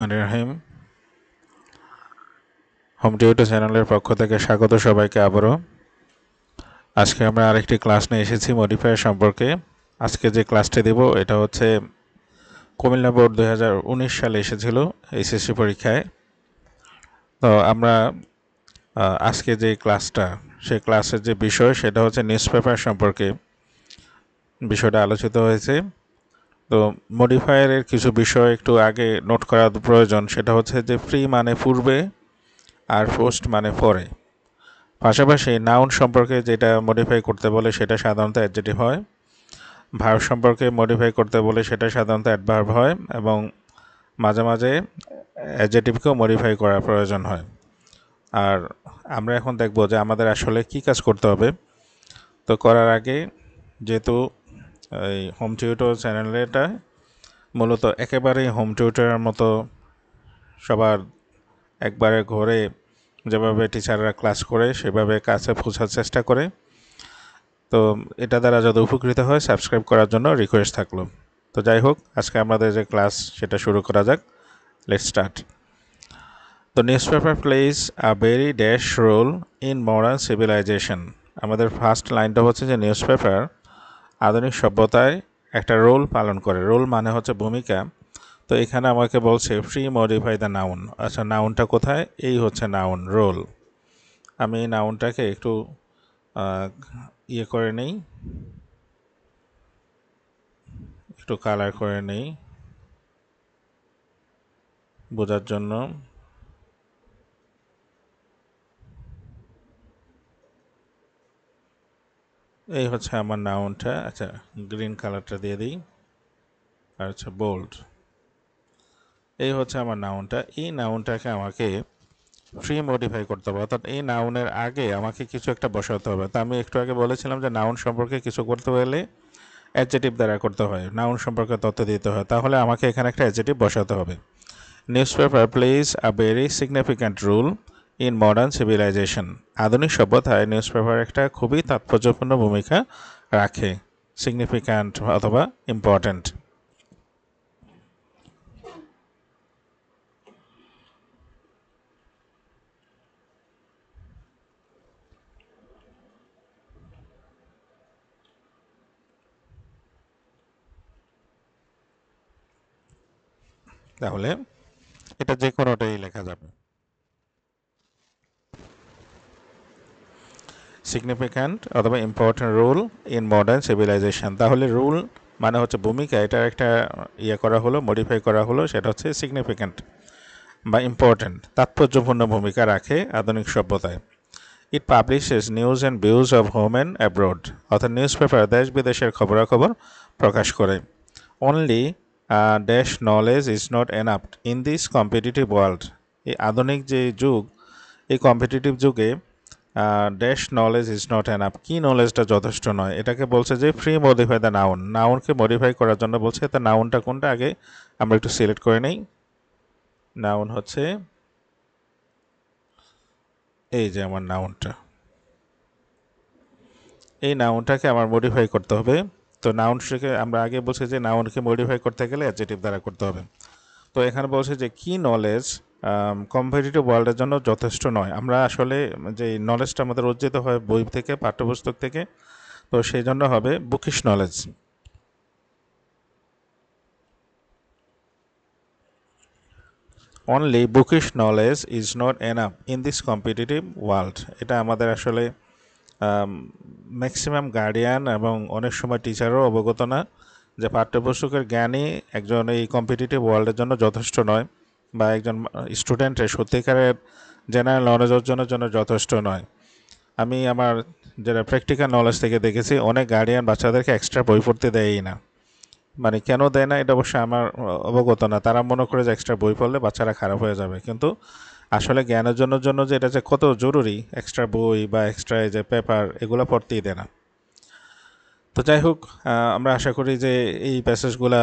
রহিম home tutor চ্যানেলের পক্ষ থেকে স্বাগত সবাইকে আবারও। আজকে আমরা আরেকটি ক্লাস নিয়ে এসেছি মডিফায়ার সম্পর্কে। আজকে যে ক্লাসটি দেব এটা হচ্ছে কুমিল্লা বোর্ড 2019 সালে এসেছিল এইচএসসি পরীক্ষায়। তো আমরা আজকে যে ক্লাসটা সেই ক্লাসের যে বিষয় সেটা হচ্ছে নিউজপেপার সম্পর্কে বিষয়টা আলোচিত হয়েছে। তো মডিফায়ারের কিছু বিষয় একটু আগে নোট করা প্রয়োজন, সেটা হচ্ছে যে প্রি মানে পূর্বে আর পোস্ট মানে পরে। পাশাপাশি নাউন সম্পর্কে যেটা মডিফাই করতে বলে সেটা সাধারণত অ্যাডজেক্টিভ হয়, ভার্ব সম্পর্কে মডিফাই করতে বলে সেটা সাধারণত অ্যাডভার্ব হয়, এবং মাঝে মাঝে অ্যাডজেক্টিভকেও মডিফাই করার প্রয়োজন হয়। আর আমরা এখন দেখব যে আমাদের আসলে কি কাজ করতে হবে। তো করার আগে, যেহেতু এই হোম টিউটর চ্যানেলটা মূলত একেবারেই হোম টিউটরের মতো সবার একবারে ঘরে যেভাবে টিচাররা ক্লাস করে সেভাবে কাছে পৌঁছার চেষ্টা করে, তো এটা দ্বারা যদি উপকৃত হয় সাবস্ক্রাইব করার জন্য রিকোয়েস্ট থাকলো। তো যাই হোক, আজকে আমাদের যে ক্লাস সেটা শুরু করা যাক। Let's start. তো newspaper plays a very dash role in modern civilization. আমাদের ফার্স্ট লাইনটা হচ্ছে যে নিউজপেপার আধুনিক সভ্যতায় একটা রোল পালন করে। রোল মানে হচ্ছে ভূমিকা। তো এখানে আমাকে বলছে ফ্রি মডিফাই দ্য নাউন। আচ্ছা, নাউনটা কোথায়? এই হচ্ছে নাউন, রোল। আমি এই নাউনটাকে একটু করে নেই, একটু কালার করে নেই বোঝার জন্য। এই হচ্ছে আমার নাউনটা। আচ্ছা, গ্রিন কালারটা দিয়ে দিই, আর হচ্ছে বোল্ড। এই হচ্ছে আমার নাউনটা। এই নাউনটাকে আমাকে ফ্রি মডিফাই করতে হবে, অর্থাৎ এই নাউনের আগে আমাকে কিছু একটা বসাতে হবে। তো আমি একটু আগে বলেছিলাম যে নাউন সম্পর্কে কিছু করতে হলে অ্যাডজেক্টিভ দ্বারা করতে হয়, নাউন সম্পর্কে তথ্য দিতে হয়, তাহলে আমাকে এখানে একটা অ্যাডজেক্টিভ বসাতে হবে। Newspaper plays a very significant role in modern civilization. আধুনিক সভ্যতায় নিউজপেপার একটা খুবই তাৎপর্যপূর্ণ ভূমিকা রাখে। সিগনিফিক্যান্ট অথবা ইম্পর্ট্যান্ট। তাহলে এটা যে কোনোটাই লেখা যাবে। সিগনিফিক্যান্ট অথবা important role in modern civilization. তাহলে রুল মানে হচ্ছে ভূমিকা, এটা একটা করা হলো, মডিফাই করা হলো, সেটা হচ্ছে সিগনিফিক্যান্ট বা ইম্পর্ট্যান্ট, তাৎপর্যপূর্ণ ভূমিকা রাখে আধুনিক সভ্যতায়। It publishes news and views of home and abroad. অর্থাৎ নিউজ পেপার দেশ বিদেশের খবরাখবর প্রকাশ করে। Only dash knowledge is not enough in this competitive world. এই আধুনিক যে যুগ, এই কম্পিটিটিভ যুগে dash knowledge is not enough, কি নলেজটা যথেষ্ট নয়। এটাকে বলছে যে ফ্রি মডিফাই দ্য নাউন, নাউনকে মডিফাই করার জন্য বলছে। তা নাউনটা কোনটা আগে আমরা একটু সিলেক্ট করে নেই। নাউন হচ্ছে এই যে আমার নাউনটা, এই নাউনটাকে আমার মডিফাই করতে হবে। তো নাউনটাকে আমরা আগে বলছি যে নাউনকে মডিফাই করতে গেলে অ্যাডজেক্টিভ দ্বারা করতে হবে। তো এখানে বলছে যে কি নলেজ কম্পিটিটিভ ওয়ার্ল্ডের জন্য যথেষ্ট নয়। আমরা আসলে যে নলেজটা আমাদের অর্জিত হয় বই থেকে, পাঠ্যপুস্তক থেকে, তো সেই জন্য হবে bookish knowledge. Only bookish knowledge is not enough in this competitive world. এটা আমাদের আসলে ম্যাক্সিমাম গার্ডিয়ান এবং অনেক সময় টিচারও অবগত না যে পাঠ্যপুস্তকের জ্ঞানই একজন এই কম্পিটিটিভ ওয়ার্ল্ডের জন্য যথেষ্ট নয়, বা একজন স্টুডেন্টের সত্যিকারের জেনারেল নলেজ অর্জনের জন্য যথেষ্ট নয়। আমি আমার যেটা প্র্যাকটিক্যাল নলেজ থেকে দেখেছি, অনেক গার্ডিয়ান বাচ্চাদেরকে এক্সট্রা বই পড়তে দেয়ই না। মানে কেন দেয় না এটা অবশ্যই আমার অবগত না। তারা মনে করে যে এক্সট্রা বই পড়লে বাচ্চারা খারাপ হয়ে যাবে, কিন্তু আসলে জ্ঞানের জন্য যে এটা যে কত জরুরি, এক্সট্রা বই বা এক্সট্রা যে পেপার এগুলো পড়তেই দেয় না। তো যাই হোক, আমরা আশা করি যে এই প্যাসেজগুলা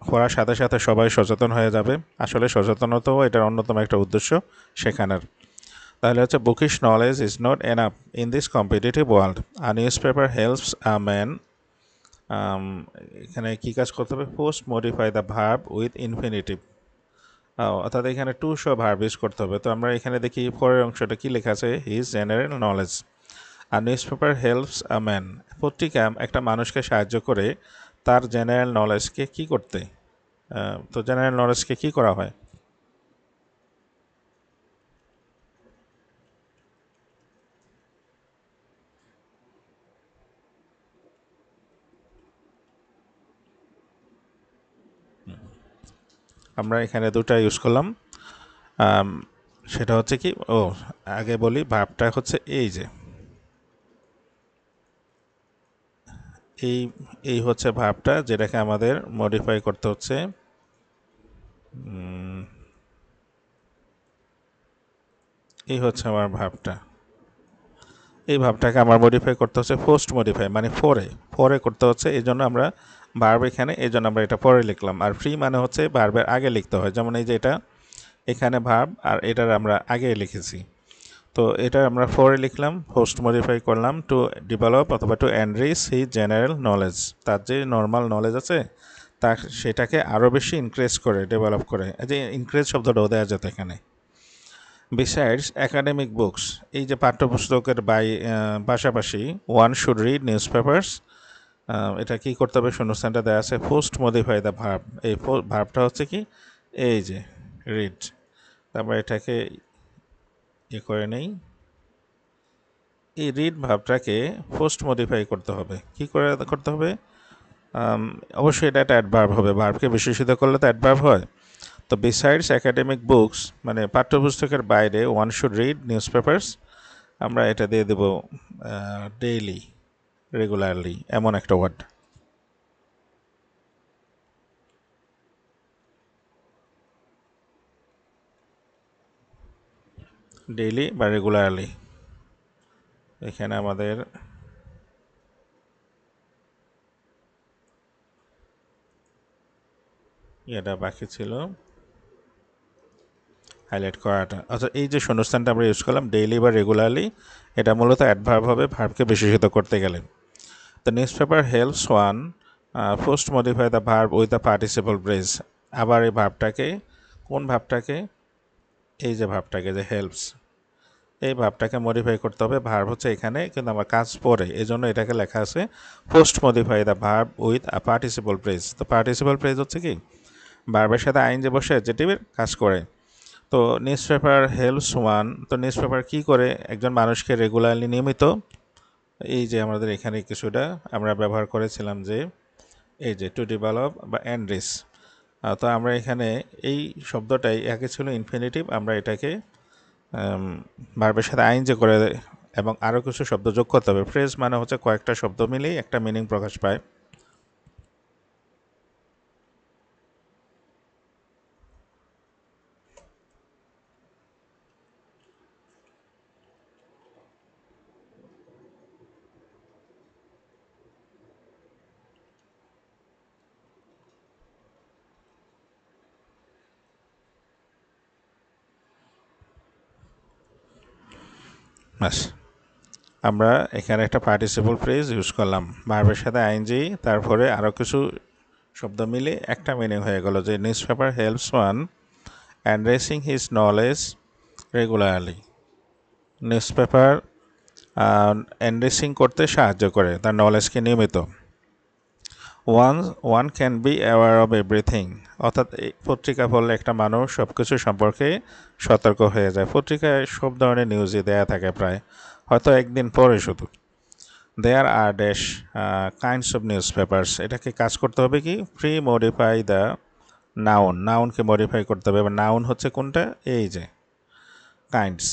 পড়ার সাথে সাথে সবাই সচেতন হয়ে যাবে। আসলে সচেতনতাও এটার অন্যতম একটা উদ্দেশ্য শেখানোর। তাহলে হচ্ছে bookish knowledge is not enough in this competitive world. A news paper helps a man, এখানে কী কাজ করতে হবে? Post modify the verb with infinitive. অর্থাৎ এখানে টু সহ ভার্ব ইউজ করতে হবে। তো আমরা এখানে দেখি পরের অংশটা কি লেখা আছে, হিজ জেনারেল নলেজ। আর newspaper helps a man, পত্রিকা একটা মানুষকে সাহায্য করে তার জেনারেল নলেজকে কি করতে। তো জেনারেল নলেজকে কি করা হয়? আমরা এখানে দুটা ইউজ করলাম। সেটা হচ্ছে কি, আগে বলি ভার্বটা হচ্ছে এই যে এই এই হচ্ছে ভার্বটা, যেটাকে আমাদের মডিফাই করতে হচ্ছে। এই হচ্ছে আমার ভার্বটা, এই ভার্বটাকে আমার মডিফাই করতে হচ্ছে পোস্ট মডিফাই, মানে পরে পরে করতে হচ্ছে। এই জন্য আমরা ভার্ব এখানে, এই জন্য আমরা এটা পরে লিখলাম। আর ফ্রি মানে হচ্ছে ভার্বের আগে লিখতে হয়, যেমন এই যে এটা এখানে ভার্ব আর এটার আমরা আগে লিখেছি। তো এটা আমরা পরে লিখলাম, পোস্ট মডিফাই করলাম টু ডেভেলপ অথবা টু এনরিচ হি জেনারেল নলেজ। তার যে নর্মাল নলেজ আছে তার সেটাকে আরও বেশি ইনক্রিজ করে, ডেভেলপ করে। এই যে ইনক্রিজ শব্দটাও দেওয়া যেত এখানে। বিসাইডস একাডেমিক বুকস, এই যে পাঠ্যপুস্তকের পাশাপাশি one should read news papers. এটা কি করতে হবে, শূন্যস্থানটা দেওয়া আছে পোস্ট মডিফাই দ্য ভার্ব। এই ভার্বটা হচ্ছে কি, এই যে রিড। তারপর এটাকে করে নেই, এই রিড ভার্বটাকে পোস্ট মডিফাই করতে হবে। কি করে করতে হবে? অবশ্যই এটা একটা অ্যাডভার্ব হবে, ভার্বকে বিশেষিত করলে তো অ্যাডভার্ব হয়। তো বিসাইডস একাডেমিক বুকস মানে পাঠ্যপুস্তকের বাইরে one should read news papers, আমরা এটা দিয়ে দেব ডেইলি, রেগুলারলি, এমন একটা ওয়ার্ড। ডেইলি বা রেগুলারলি। এখানে আমাদের এটা বাকি ছিল হাইলাইট করাটা। অর্থাৎ এই যে শূন্যস্থানটা আমরা ইউজ করলাম ডেইলি বা রেগুলারলি, এটা মূলত অ্যাডভার্ব হবে ভার্বকে বিশেষিত করতে গেলে। The news paper helps one post modify the verb with the participle phrase. আবার এই ভার্বটাকে, কোন ভার্বটাকে, এই যে ভার্বটাকে যে হেল্পস, এই ভার্বটাকে মডিফাই করতে হবে। ভার্ব হচ্ছে এখানে, কিন্তু আমার কাজ পরে, এই জন্য এটাকে লেখা আছে post modify the verb with a participle phrase. তো পার্টিসিপল ফ্রেজ হচ্ছে কি, ভার্বের সাথে আইন যে বসে অ্যাডজেক্টিভের কাজ করে। তো নিউজ পেপার হেল্পস ওয়ান, তো নিউজ পেপার কী করে, একজন মানুষকে রেগুলারলি, নিয়মিত। এই যে আমাদের এখানে কিছুটা আমরা ব্যবহার করেছিলাম যে এই যে টু ডেভেলপ বা এনরিচ। তো আমরা এখানে এই শব্দটাই আগে ছিল ইনফিনিটিভ, আমরা এটাকে ভার্বের সাথে আইন যে করে এবং আরও কিছু শব্দ যোগ করতে হবে। ফ্রেজ মানে হচ্ছে কয়েকটা শব্দ মিলেই একটা মিনিং প্রকাশ পায়। ব্যাস, আমরা এখানে একটা পার্টিসিপল ফ্রেজ ইউজ করলাম, ভার্বের সাথে আইনজি, তারপরে আরও কিছু শব্দ মিলে একটা মিনিং হয়ে গেল যে news paper helps one enriching his knowledge regularly. News paper enriching করতে সাহায্য করে তার নলেজকে নিয়মিত। One can be aware of everything, অর্থাৎ পত্রিকা পড়লে একটা মানুষ সব কিছু সম্পর্কে সতর্ক হয়ে যায়। পত্রিকায় সব ধরনের নিউজই দেয়া থাকে প্রায়, হয়তো একদিন পরে শুধু। There are dash kinds of newspapers, এটাকে কাজ করতে হবে কি, প্রি মডিফাই দ্য নাউন, নাউনকে মডিফাই করতে হবে। এবার নাউন হচ্ছে কোনটা, এই যে কাইন্ডস,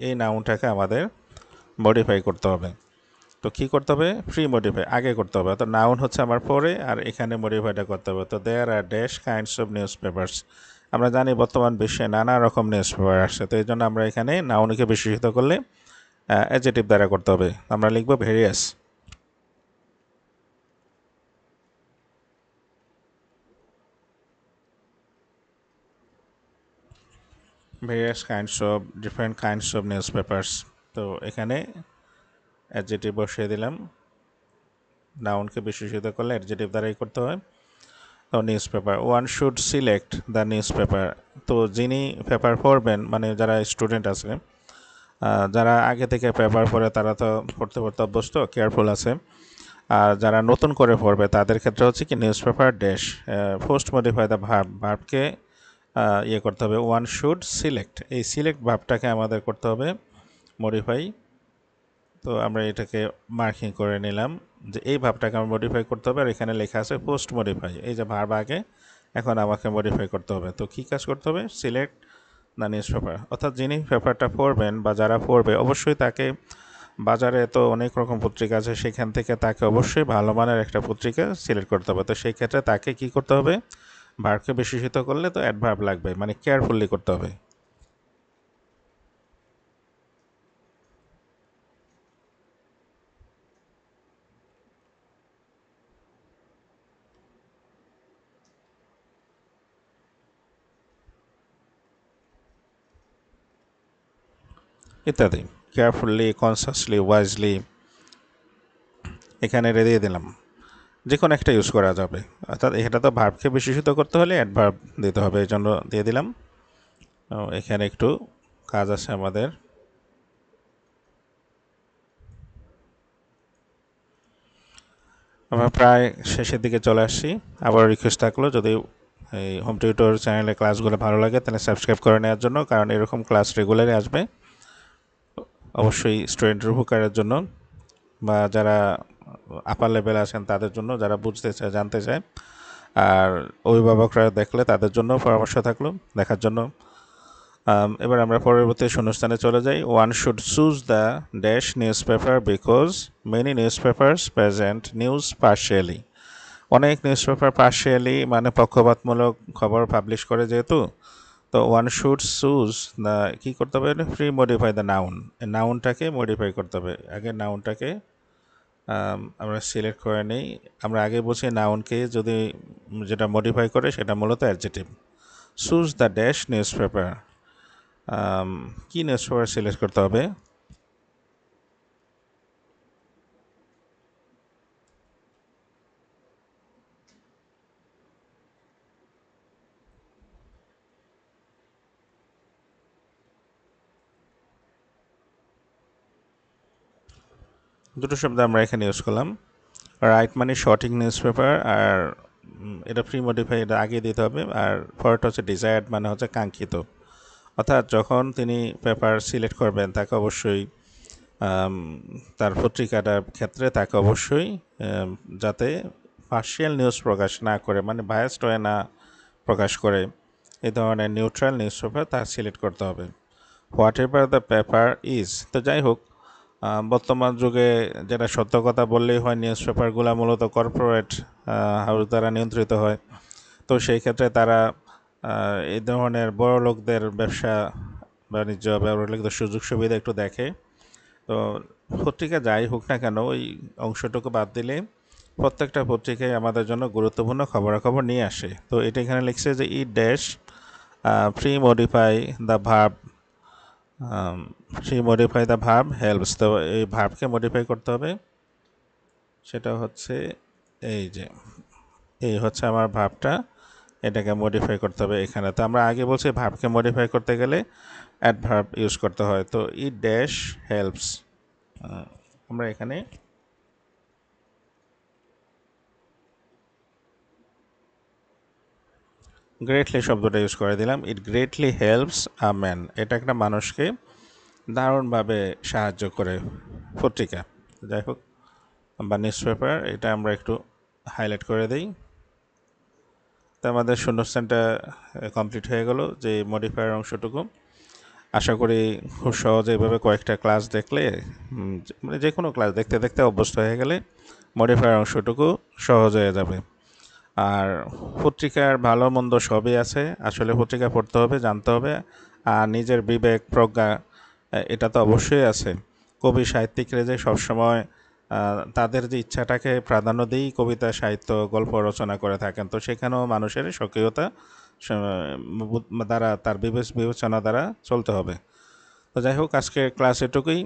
এই নাউনটাকে আমাদের মডিফাই করতে হবে। তো কী করতে হবে, প্রি মডিফাই আগে করতে হবে, তো নাউন হচ্ছে আমার পরে, আর এখানে মডিফাইটা করতে হবে। তো there are dash kinds of newspapers, আমরা জানি বর্তমান বিশ্বে নানা রকম নিউজ পেপার আসছে, তো এই জন্য আমরা এখানে নাউনকে বিশেষিত করলে অ্যাডজেক্টিভ দ্বারা করতে হবে। আমরা লিখব various. Various kinds of, different kinds of news papers. তো এখানে অ্যাডজেক্টিভ বসিয়ে দিলাম। নাউনকে বিশেষিত করলে অ্যাডজেক্টিভ দ্বারাই করতে হয়। তো news paper, one should select the news paper. তো যিনি পেপার পড়বেন, মানে যারা স্টুডেন্ট আছে, যারা আগে থেকে পেপার পড়ে তারা তো পড়তে পড়তে অভ্যস্ত, কেয়ারফুল আছে। আর যারা নতুন করে পড়বে তাদের ক্ষেত্রে হচ্ছে কি newspaper dash post modify the ভার্বকে ইয়ে করতে হবে, ওয়ান শুড সিলেক্ট, এই সিলেক্ট ভার্বটাকে আমাদের করতে হবে মডিফাই। তো আমরা এটাকে মার্কিং করে নিলাম যে এই ভার্বটাকে আমার মডিফাই করতে হবে, আর এখানে লেখা আছে পোস্ট মডিফাই, এই যে ভার্ব আগে, এখন আমাকে মডিফাই করতে হবে। তো কী কাজ করতে হবে? সিলেক্ট দ্য নিউজ পেপার, অর্থাৎ যিনি পেপারটা পড়বেন বা যারা পড়বে অবশ্যই তাকে, বাজারে তো অনেক রকম পত্রিকা আছে, সেখান থেকে তাকে অবশ্যই ভালো মানের একটা পত্রিকা সিলেক্ট করতে হবে। তো সেই ক্ষেত্রে তাকে কি করতে হবে? ভার্বকে বিশেষিত করলে তো অ্যাডভার্ব লাগবে, মানে কেয়ারফুলি করতে হবে। ইত্যাদি। কেয়ারফুলি, কনসাসলি, ওয়াইজলি, এখানে দিয়ে দিলাম, যে কোনো একটা ইউজ করা যাবে। অর্থাৎ এটা তো ভার্বকে বিশেষিত করতে হলে অ্যাডভার্ব দিতে হবে, এই জন্য দিয়ে দিলাম। এখানে একটু কাজ আছে আমাদের। আমরা প্রায় শেষের দিকে চলে আসছি। আবার রিকোয়েস্ট থাকলো, যদি এই হোম টিউটর চ্যানেলে ক্লাসগুলো ভালো লাগে তাহলে সাবস্ক্রাইব করে নেওয়ার জন্য, কারণ এরকম ক্লাস রেগুলারই আসবে, অবশ্যই স্টুডেন্টের উপকারের জন্য, বা যারা আপার লেভেলে আছেন তাদের জন্য, যারা বুঝতে চায়, জানতে চায়, আর অভিভাবকরা দেখলে তাদের জন্য পরামর্শ থাকলো দেখার জন্য। এবার আমরা পরবর্তী শূন্যস্থানে চলে যাই। One should choose the dash newspaper because many newspapers present news partially. অনেক নিউজ পেপার পার্শিয়ালি মানে পক্ষপাতমূলক খবর পাবলিশ করে যেহেতু, তো ওয়ান শুড চুজ দ্য, কী করতে হবে? ফ্রি মডিফাই দ্য নাউন, নাউনটাকে মডিফাই করতে হবে। আগে নাউনটাকে আমরা সিলেক্ট করে নিই। আমরা আগে বলছি নাউনকে যদি যেটা মডিফাই করে সেটা মূলত adjective. Choose the dash newspaper, কী নিউজ পেপার সিলেক্ট করতে হবে? দুটো শব্দ আমরা এখানে ইউজ করলাম। রাইট মানে শর্টিং নিউজ পেপার, আর এটা ফ্রি মডিফাই, এটা আগে দিতে হবে। আর পরেরটা হচ্ছে ডিজায়ার্ড মানে হচ্ছে কাঙ্ক্ষিত। অর্থাৎ যখন তিনি পেপার সিলেক্ট করবেন তাকে অবশ্যই তার পত্রিকাটার ক্ষেত্রে তাকে অবশ্যই যাতে পার্শিয়াল নিউজ প্রকাশ না করে, মানে বায়াসড হয়ে না প্রকাশ করে, এই ধরনের নিউট্রাল নিউজ পেপার তার সিলেক্ট করতে হবে। What ever the paper is, তো যাই হোক, বর্তমান যুগে যেটা সত্য কথা বললেই হয়, নিউজ পেপারগুলো মূলত কর্পোরেট হাউস দ্বারা নিয়ন্ত্রিত হয়। তো সেই ক্ষেত্রে তারা এই ধরনের বড় লোকদের ব্যবসা বাণিজ্য, বড় লোকদের সুযোগ সুবিধা একটু দেখে। তো পত্রিকা যাই হোক না কেন, ওই অংশটুকু বাদ দিলে প্রত্যেকটা পত্রিকায় আমাদের জন্য গুরুত্বপূর্ণ খবরাখবর নিয়ে আসে। তো এটা এখানে লিখছে যে ই dash pre modify the verb, pre modify the verb helps. তো এই ভার্বকে মডিফাই করতে হবে, সেটা হচ্ছে এই যে, এই হচ্ছে আমার ভার্বটা, এটাকে মডিফাই করতে হবে এখানে। তো আমরা আগে বলছি ভার্বকে মডিফাই করতে গেলে অ্যাডভার্ব ইউজ করতে হয়। তো ই ড্যাশ হেল্পস, আমরা এখানে গ্রেটলি শব্দটা ইউজ করে দিলাম। ইট গ্রেটলি হেল্পস আ ম্যান, এটা একটা মানুষকে দারুণভাবে সাহায্য করে পত্রিকা, যাই হোক, বা নিউজ পেপার, এটা আমরা একটু হাইলাইট করে দিই। তো আমাদের শূন্যস্থানটা কমপ্লিট হয়ে গেল, যে মডিফায়ার অংশটুকু। আশা করি খুব সহজে এভাবে কয়েকটা ক্লাস দেখলে, মানে যে কোনো ক্লাস দেখতে দেখতে অভ্যস্ত হয়ে গেলে মডিফায়ার অংশটুকু সহজ হয়ে যাবে। আর পত্রিকার ভালো মন্দ সবই আছে, আসলে পত্রিকা পড়তে হবে, জানতে হবে, আর নিজের বিবেক প্রজ্ঞা এটা তো অবশ্যই আছে। কবি সাহিত্যিকরা যে সবসময় তাদের যে ইচ্ছাটাকে প্রাধান্য দিয়েই কবিতা, সাহিত্য, গল্প রচনা করে থাকেন। তো সেখানেও মানুষের সক্রিয়তা দ্বারা, তার বিবেচনা দ্বারা চলতে হবে। তো যাই হোক, আজকে ক্লাস এটুকুই।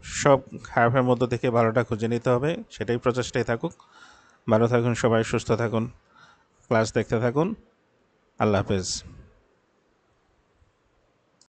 সব খারাপের মধ্য থেকে ভালোটা খুঁজে নিতে হবে, সেটাই প্রচেষ্টায় থাকুক। ভালো থাকুন সবাই, সুস্থ থাকুন, ক্লাস দেখতে থাকুন। আল্লাহ হাফেজ।